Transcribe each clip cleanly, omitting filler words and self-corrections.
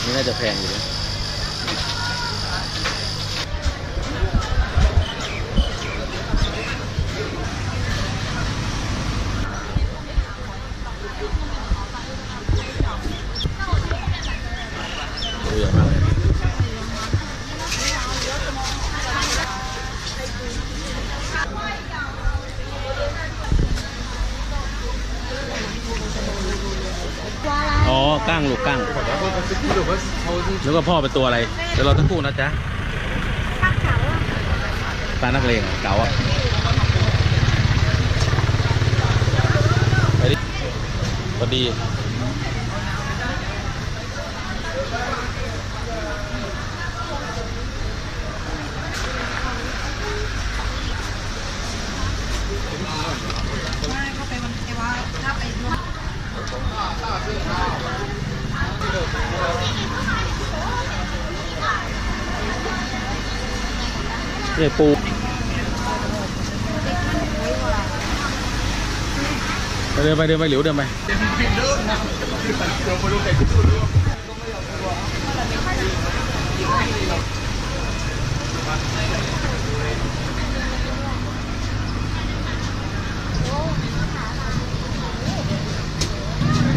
นี่น่าจะแพงอยู่นะดูอย่างนั้นอ๋อกั้งลูกกั้งแล้วก็พ่อเป็นตัวอะไรเดี๋ยวเราต้องพูดนะจ๊ะปลานักเลงเก๋าอ่ะไปดิพอดีเนี่ยปูไปเดินไปหลิวเดินไป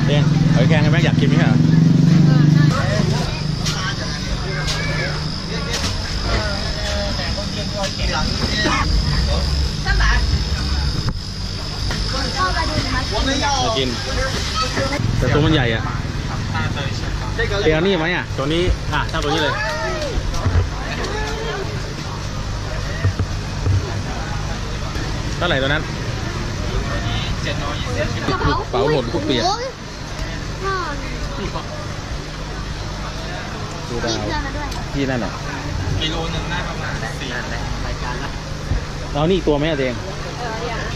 เนี่ยหอยแครงให้แม่อยากกินไหมฮะกินแต่ตัวมันใหญ่อ่ะเตียวนี่ไหมอ่ะตัวนี้ช่างตัวนี้เลยเท่าไหร่ตัวนั้นเป๋าหล่นทุกเปียกดูดาวที่นั่นอ่ะกิโลหนึ่งได้ประมาณ4รายการละเอานี่ตัวไหมอะเดง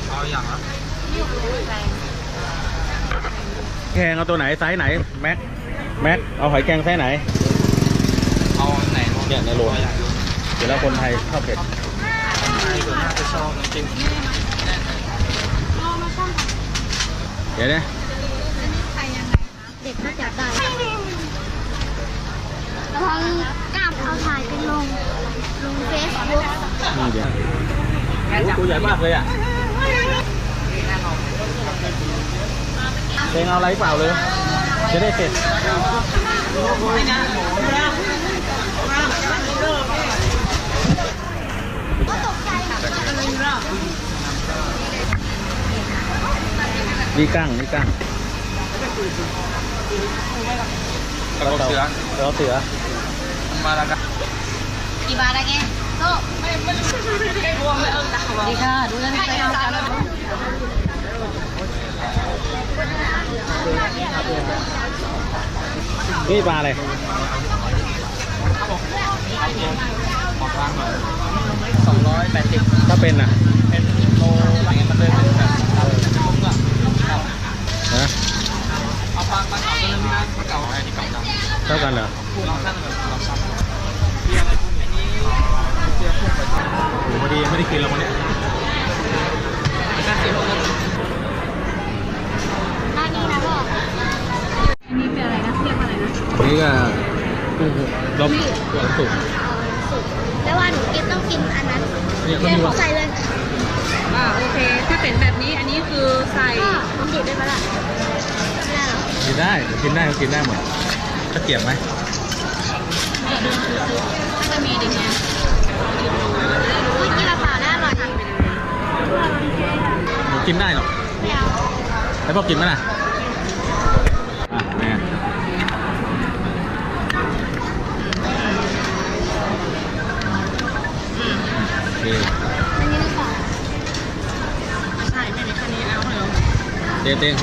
เอาอย่างละแกงเอาตัวไหนไซส์ไหนแม็กเอาหอยแกงไซส์ไหนเอาไหนเนี่ยในโลเดี๋ยวแล้วคนไทยชอบเผ็ดคนไทยส่วนมากจะชอบจริงเดี๋ยวนะเด็กน่าจะได้ระวังกล้ามเอาถ่ายเป็นลงเฟซบุ๊กนี่เดี๋ยวตัวใหญ่มากเลยอ่ะเองเอาอะไรเปล่าเลยจะได้เสร็จนี่กั้งเราเสือมาแล้วกันกี่บาทอะไรเงี้ยโต๊ะดีค่ะดูแล้วไม่ใช่เอากันนี่ปลาอะไร280ถ้าเป็นอ่ะเป็นโลอะไรเงี้ยมันเลยเป็นแบบนะเอาปลาเก่าตัวนึงนะปลาเก่าไอ้ที่เก่าดำเท่ากันเหรอพอดีไม่ได้กินแล้ววันนี้ร้านนี้นะพ่ออันนี้เป็นอะไรนะเรียกว่าอะไรนะนี่ก็ลบหวานสุกแต่ว่าหนูต้องกินอันนั้นใส่เลยโอเคถ้าเป็นแบบนี้อันนี้คือใส่มันดิบได้ไหมล่ะกินได้หมดตะเกียบไหมจะมีดิเนี่ยกินละเปล่าได้อร่อยหนูกินได้หรอให้พ่อกินไหมน่ะเนี่ยโอเคอันนี้หรือเปล่าใช่ไม่ได้คันนี้เอาเหรอเต็ง